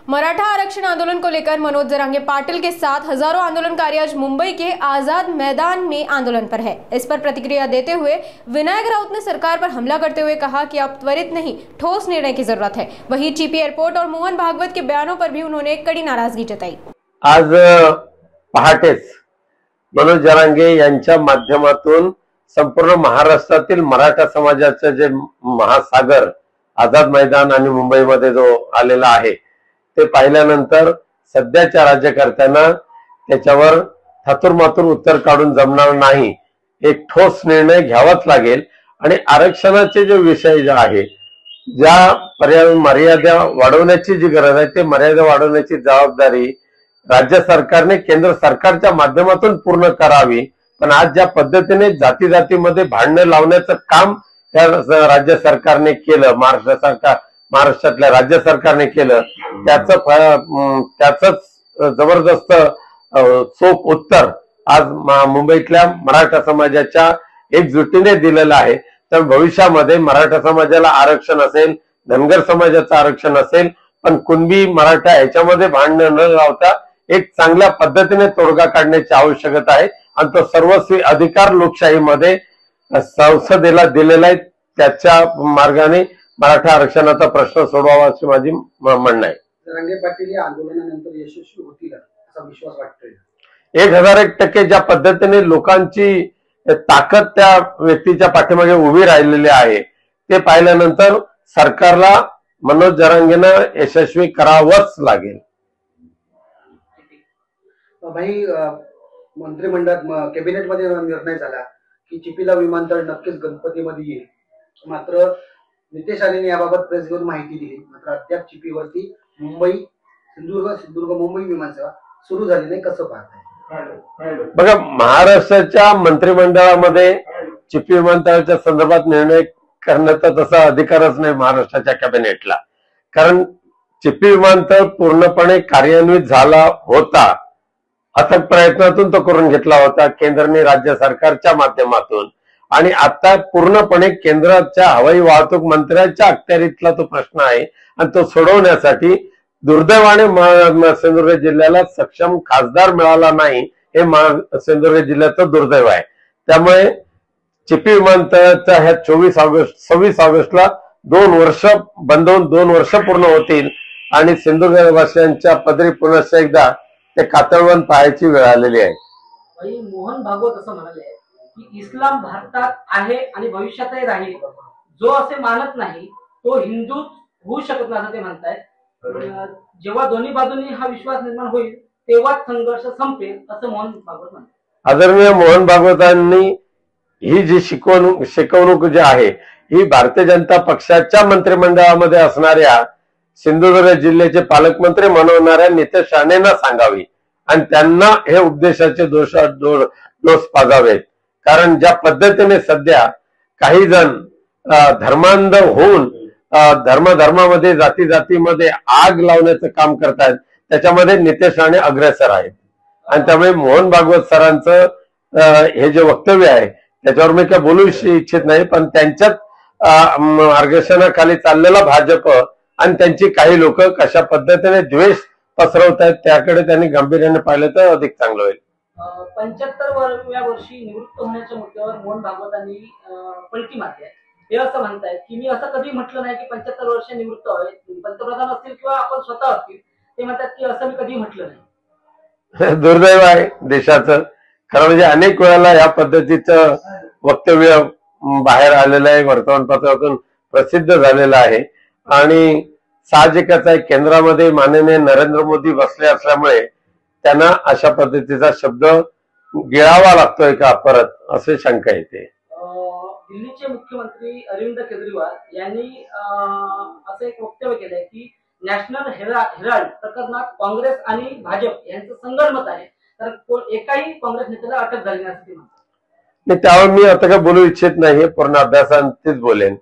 मराठा आरक्षण आंदोलन को लेकर मनोज जरांगे पाटिल के साथ हजारों आंदोलनकारी आज मुंबई के आजाद मैदान में आंदोलन पर है। इस पर प्रतिक्रिया देते हुए विनायक राउत ने सरकार पर हमला करते हुए कहा कि अब त्वरित नहीं, ठोस निर्णय की जरूरत है। वहीं चिपी एयरपोर्ट और मोहन भागवत के बयानों पर भी उन्होंने कड़ी नाराजगी जताई। आज पहाटेच मनोज जरांगे यांच्या माध्यमातून संपूर्ण महाराष्ट्रातील मराठा समाजाचे जे महासागर आझाद मैदान आणि मुंबईमध्ये जो आलेला आहे ते पाहिल्यानंतर सध्याच्या राज्यकर्त्यांना त्याच्यावर थातुरमातुर उत्तर काढून जमणार नाही। एक ठोस निर्णय घ्यावाच लागेल आणि आरक्षणाचे जे विषय जे आहे, ज्या मर्यादा वाढवण्याची जी गरज आहे ते मर्यादा वाढवण्याची जबाबदारी राज्य सरकारने केंद्र सरकारच्या माध्यमातून पूर्ण करावी। पण आज ज्या पद्धतीने जाती जातीमध्ये भांडण लावण्याचं काम त्या राज्य सरकारने केलं, महाराष्ट्रातल्या राज्य सरकारने केलं, त्याच जबरदस्त चोख उत्तर आज मुंबईतल्या मराठा समाजाच्या एकजुटीने दिलेलं आहे। तर भविष्यामध्ये मराठा समाजाला आरक्षण असेल, धनगर समाजाचं आरक्षण असेल, पण कुणबी मराठा याच्यामध्ये भांडण न लावता एक चांगल्या पद्धतीने तोडगा काढण्याची आवश्यकता आहे आणि तो सर्वस्वी अधिकार लोकशाहीमध्ये संसदेला दिलेला आहे। त्याच्या मार्गाने मराठा आरक्षणाचा प्रश्न सोडवावा अशी माझी म्हणणं आहे। जरांगे पाटील या आंदोलनानंतर यशस्वी होतील असा विश्वास वाटतोय। 1001% ज्या पद्धतीने लोकांची ताकद त्या व्यक्तीच्या पाठीमागे उभी राहिलेली आहे ते पाहिल्यानंतर सरकारला मनोज जरांगेनं यशस्वी करावंच लागेल। भाई, मंत्रिमंडळात कॅबिनेटमध्ये निर्णय झाला की चिपीला विमानतळ नक्कीच गणपतीमध्ये येईल, मात्र नितेश राणेंनी याबाबत प्रेस घेऊन माहिती दिली, मात्र अद्याप चिपीवरती मुंबई सिंधुदुर्ग मुंबई विमानसेवा सुरू झाली नाही। कसं पाहताय? बघा, महाराष्ट्राच्या मंत्रिमंडळामध्ये चिपी विमानतळाच्या संदर्भात निर्णय करण्याचा तसा अधिकारच नाही महाराष्ट्राच्या कॅबिनेटला, कारण चिपी विमानतळ पूर्णपणे कार्यान्वित झाला होता। अथक प्रयत्नातून तो करून घेतला होता केंद्राने राज्य सरकारच्या माध्यमातून, आणि आता पूर्णपणे केंद्राच्या हवाई वाहतूक मंत्र्यांच्या अखत्यारीतला तो प्रश्न आहे आणि तो सोडवण्यासाठी दुर्दैवाने सिंधुदुर्ग जिल्ह्याला सक्षम खासदार मिळाला नाही, हे सिंधुदुर्ग जिल्ह्याचं दुर्दैव आहे। त्यामुळे चिपी विमानतळाच्या ह्या 26 ऑगस्टला 2 वर्ष बंद होऊन 2 वर्ष पूर्ण होतील आणि सिंधुदुर्गवासियांच्या पदरी पुन्हा एकदा ते कातळवण पाहायची वेळ आलेली आहे। मोहन भागवत असं म्हणाले की इस्लाम भारतात आहे आणि भविष्यातही राहील, जो असे मानत नाही तो हिंदू होऊ शकत नाही असं ते म्हणतायत। जेव्हा दोन्ही बाजूंनी हा विश्वास निर्माण होईल तेव्हाच संघर्ष संपेल असं मोहन भागवत म्हणतात। आदरणीय मोहन भागवतांनी ही जी शिकवणूक जी आहे ही भारतीय जनता पक्षाच्या मंत्रिमंडळामध्ये असणाऱ्या सिंधुदुर्ग जिल्ह्याचे पालकमंत्री म्हणवणाऱ्या नितेश राणेंना सांगावी आणि त्यांना हे उपदेशाचे डोस पाजावेत। कारण ज्या पद्धतीने सध्या काही जण धर्मांध होऊन धर्मामध्ये जाती जातीमध्ये आग लावण्याचं काम करतायत, त्याच्यामध्ये नितेश राणे अग्रेसर आहेत। आणि त्यामुळे मोहन भागवत सरांचं हे जे वक्तव्य आहे त्याच्यावर मी काय बोलू इच्छित नाही, पण त्यांच्याच मार्गदर्शनाखाली चाललेला भाजप आणि त्यांची काही लोक कशा पद्धतीने द्वेष पसरवत आहेत त्याकडे त्यांनी गांभीर्याने पाहिलं तर अधिक चांगलं होईल। 75व्या वर्षी निवृत्त होण्याच्या मुद्द्यावर मोहन भागवतांनी पलटी मारली आहे। हे असं म्हणतायत की मी असं कधी म्हटलं नाही की 75 वर्ष निवृत्त व्हावे, पंतप्रधान असतील किंवा आपण स्वतः असतील, ते म्हणतात की असं मी कधी म्हटलं नाही। दुर्दैव आहे देशाचं, खरं म्हणजे अनेक वेळेला या पद्धतीचं वक्तव्य बाहेर आलेलं आहे, वर्तमानपत्रातून प्रसिद्ध झालेलं आहे आणि साहजिकच आहे केंद्रामध्ये माननीय नरेंद्र मोदी बसले असल्यामुळे त्यांना अशा पद्धतीचा शब्द गिळावा लागतोय का परत असे शंका येते। दिल्लीचे मुख्यमंत्री अरविंद केजरीवाल यांनी असं एक वक्तव्य केलंय की नॅशनल हेराल्ड प्रकरणात काँग्रेस आणि भाजप यांचं संगनमत आहे, तर एकाही काँग्रेस नेत्याला अटक झाली नाही असं ते म्हणतात। त्यावर मी आता काय बोलू इच्छित नाही, पूर्ण अभ्यासांतीच बोलेन।